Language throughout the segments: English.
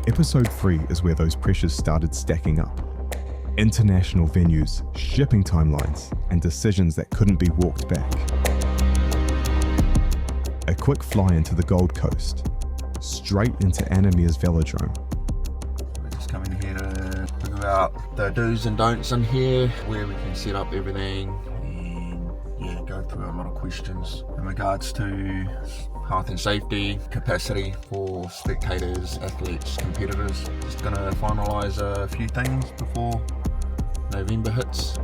Episode 3 is where those pressures started stacking up. International venues, shipping timelines, and decisions that couldn't be walked back. A quick fly into the Gold Coast, straight into Anna Meares Velodrome. We're just coming here to talk about the do's and don'ts in here, where we can set up everything, and yeah, go through a lot of questions in regards to health and safety, capacity for spectators, athletes, competitors. Just gonna finalise a few things before November hits.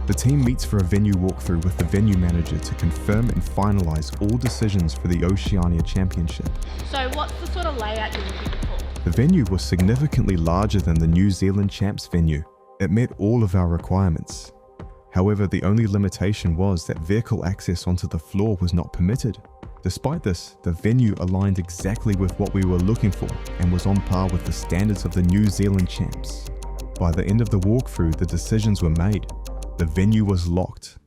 The team meets for a venue walkthrough with the venue manager to confirm and finalise all decisions for the Oceania Championship. So what's the sort of layout you're looking for? The venue was significantly larger than the New Zealand Champs venue. It met all of our requirements. However, the only limitation was that vehicle access onto the floor was not permitted. Despite this, the venue aligned exactly with what we were looking for and was on par with the standards of the New Zealand Champs. By the end of the walkthrough, the decisions were made. The venue was locked.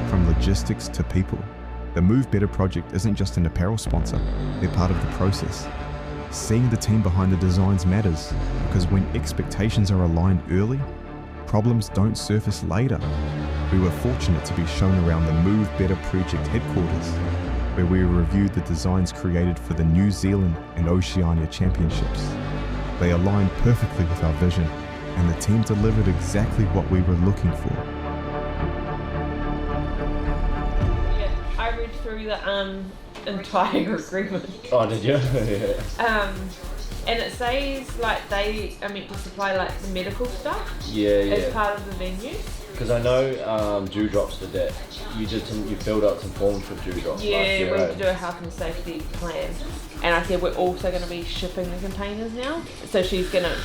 From logistics to people, the Move Better project isn't just an apparel sponsor, they're part of the process. Seeing the team behind the designs matters, because when expectations are aligned early, problems don't surface later. We were fortunate to be shown around the Move Better project headquarters, where we reviewed the designs created for the New Zealand and Oceania Championships. They aligned perfectly with our vision, and the team delivered exactly what we were looking for. Yeah, I read through the entire agreement. Oh, did you? Yeah. And it says like they are meant to supply like the medical stuff as part of the venue. Because I know Dewdrops did that. You filled out some forms for Dewdrops last year, we right? need to do a health and safety plan. And I said we're also going to be shipping the containers now. So she's going to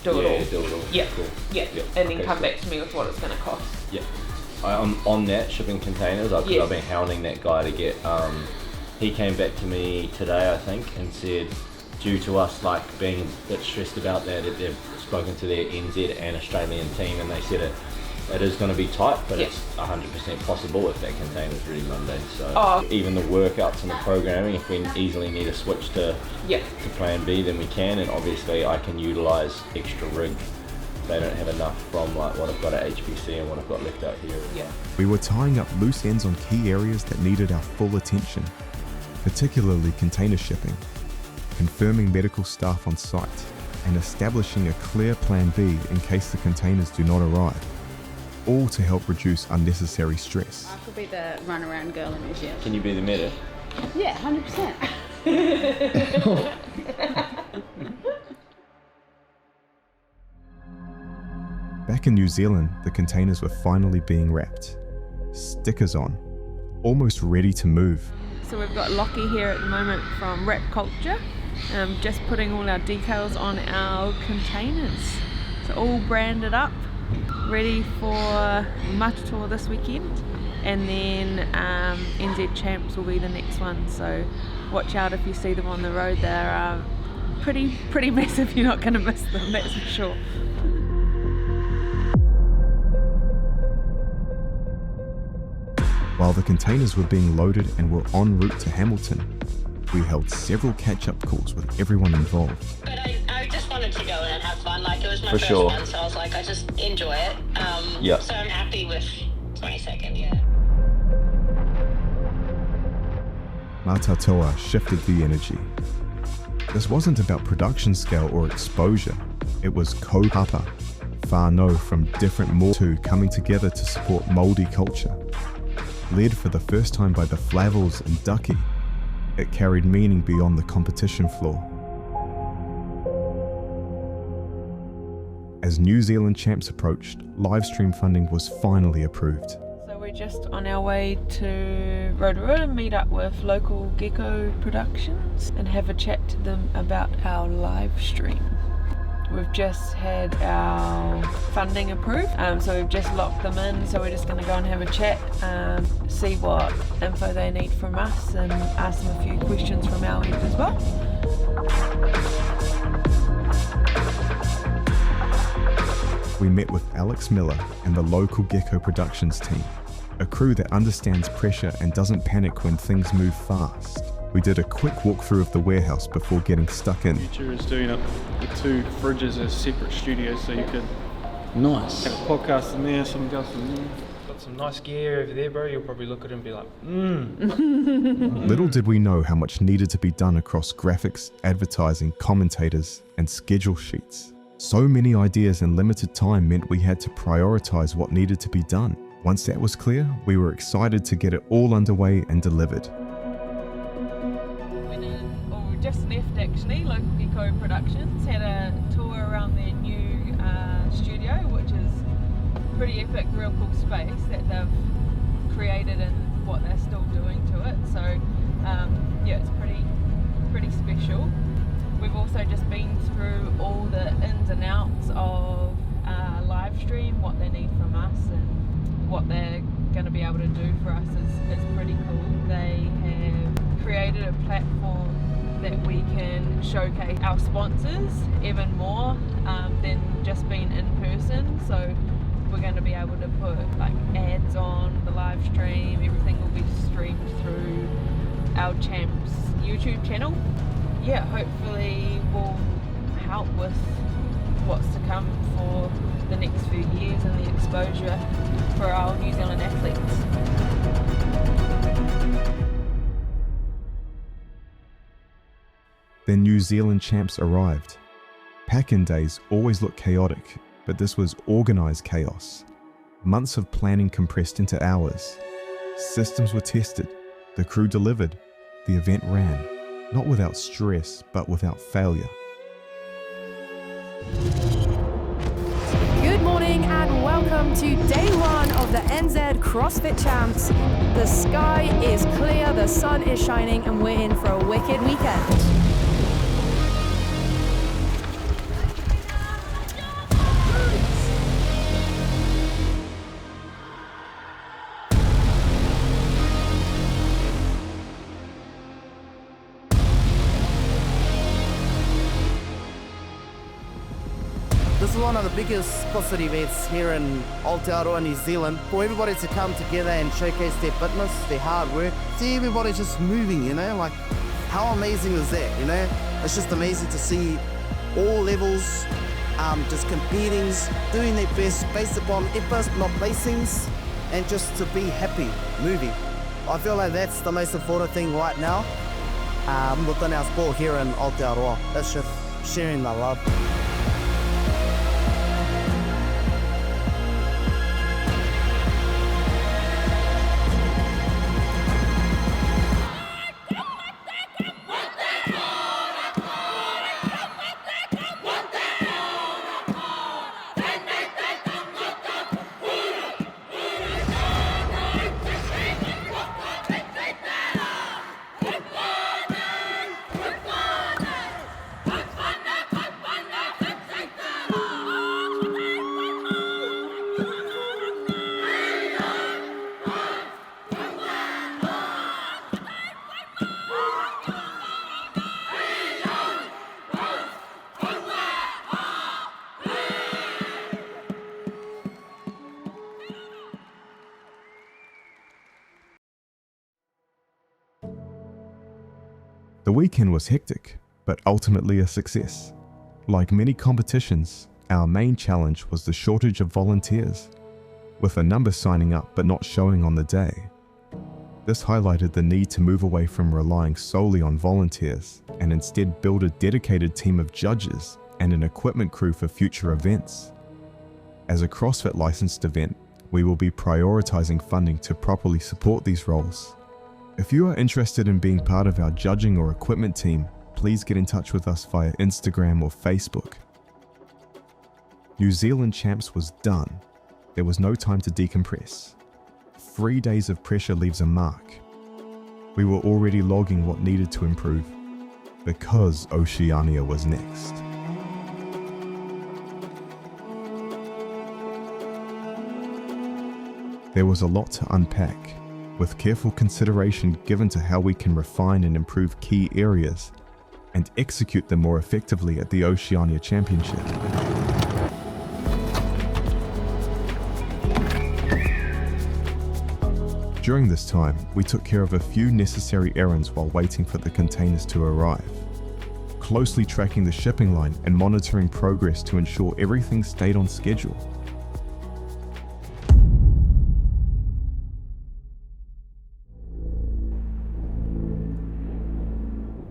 do it all. Do it all. Yeah, Cool. yeah. And then come back to me with what it's going to cost. Yeah. On that, shipping containers, I've been hounding that guy to get, he came back to me today, I think, and said, due to us like being a bit stressed about that, they've spoken to their NZ and Australian team, and they said it is going to be tight, but it's 100% possible if that container's ready Monday. So even the workouts and the programming, if we easily need a switch to plan B, then we can, and obviously I can utilise extra rig. They don't have enough from like what I've got at HPC and what I've got left out here. Yeah. We were tying up loose ends on key areas that needed our full attention, particularly container shipping, confirming medical staff on site, and establishing a clear plan B in case the containers do not arrive, all to help reduce unnecessary stress. I could be the runaround girl in New Zealand. Can you be the medic? Yeah, 100%. Back in New Zealand, the containers were finally being wrapped. Stickers on, almost ready to move. So we've got Lockie here at the moment from Wrap Culture, just putting all our decals on our containers. So all branded up, ready for Matatoa this weekend, and then NZ Champs will be the next one. So watch out if you see them on the road. They're pretty massive. You're not going to miss them, that's for sure. While the containers were being loaded and were en route to Hamilton, we held several catch-up calls with everyone involved. But I just wanted to go in and have fun. Like, it was my For first sure. one, so I was like, I just enjoy it. So I'm happy with 22nd, yeah. Matatoa shifted the energy. This wasn't about production scale or exposure. It was kaupapa, whānau from different motu coming together to support Māori culture. Led for the first time by the Flavels and Ducky, it carried meaning beyond the competition floor. As New Zealand Champs approached, livestream funding was finally approved. So we're just on our way to Rotorua to meet up with local Gecko Productions and have a chat to them about our live stream. We've just had our funding approved, so we've just locked them in, so we're just going to go and have a chat, see what info they need from us and ask them a few questions from our end as well. we met with Alex Miller and the local Gecko Productions team, a crew that understands pressure and doesn't panic when things move fast. We did a quick walkthrough of the warehouse before getting stuck in. Future is doing up the 2 fridges as separate studios, so you could nice have a podcast in there, some guys in there. Got some nice gear over there, bro. You'll probably look at it and be like, Little did we know how much needed to be done across graphics, advertising, commentators, and schedule sheets. So many ideas in limited time meant we had to prioritize what needed to be done. Once that was clear, we were excited to get it all underway and delivered. We just left actually, local Gecko Productions, had a tour around their new studio, which is pretty epic, real cool space that they've created and what they're still doing to it. So yeah, it's pretty special. We've also just been through all the ins and outs of live stream, what they need from us and what they're going to be able to do for us is pretty cool. They have created a platform that we can showcase our sponsors even more than just being in person. So we're going to be able to put like ads on the live stream. Everything will be streamed through our Champs YouTube channel. Yeah, hopefully will help with what's to come for the next few years and the exposure for our New Zealand athletes. Then New Zealand Champs arrived. Pack-in days always look chaotic, but this was organised chaos. Months of planning compressed into hours. Systems were tested, the crew delivered, the event ran, not without stress, but without failure. Good morning and welcome to day 1 of the NZ CrossFit Champs. The sky is clear, the sun is shining, and we're in for a wicked weekend. This is one of the biggest CrossFit events here in Aotearoa, New Zealand. For everybody to come together and showcase their fitness, their hard work, see everybody just moving, you know, like how amazing is that, you know? It's just amazing to see all levels just competing, doing their best based upon effort, not placings, and just to be happy, moving. I feel like that's the most important thing right now within our sport here in Aotearoa. It's just sharing the love. The weekend was hectic, but ultimately a success. Like many competitions, our main challenge was the shortage of volunteers, with a number signing up but not showing on the day. This highlighted the need to move away from relying solely on volunteers and instead build a dedicated team of judges and an equipment crew for future events. As a CrossFit licensed event, we will be prioritizing funding to properly support these roles. If you are interested in being part of our judging or equipment team, please get in touch with us via Instagram or Facebook. New Zealand Champs was done. There was no time to decompress. 3 days of pressure leaves a mark. We were already logging what needed to improve, because Oceania was next. There was a lot to unpack, with careful consideration given to how we can refine and improve key areas and execute them more effectively at the Oceania Championship. During this time, we took care of a few necessary errands while waiting for the containers to arrive, closely tracking the shipping line and monitoring progress to ensure everything stayed on schedule.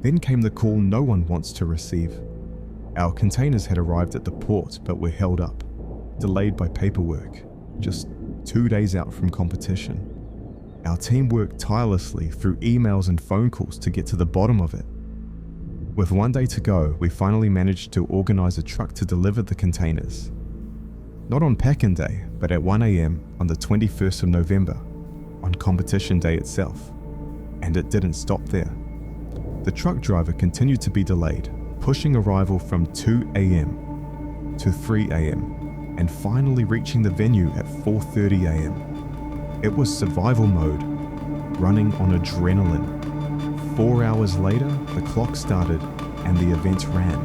Then came the call no one wants to receive. Our containers had arrived at the port but were held up, delayed by paperwork, just 2 days out from competition. Our team worked tirelessly through emails and phone calls to get to the bottom of it. With 1 day to go, we finally managed to organise a truck to deliver the containers. Not on pack-in day, but at 1 AM on the 21st of November, on competition day itself. And it didn't stop there. The truck driver continued to be delayed, pushing arrival from 2 AM to 3 AM, and finally reaching the venue at 4:30 AM. It was survival mode, running on adrenaline. 4 hours later, the clock started and the event ran.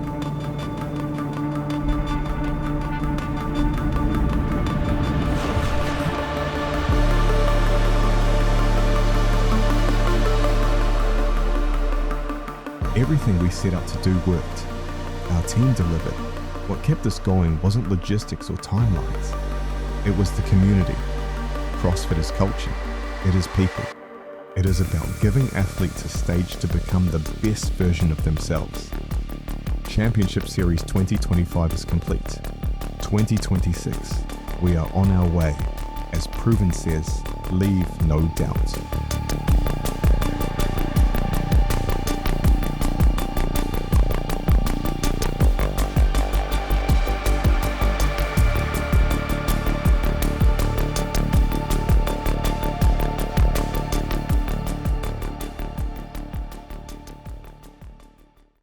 Everything we set out to do worked. Our team delivered. What kept us going wasn't logistics or timelines. It was the community. CrossFit is culture. It is people. It is about giving athletes a stage to become the best version of themselves. Championship Series 2025 is complete. 2026, we are on our way. As Proven says, leave no doubt.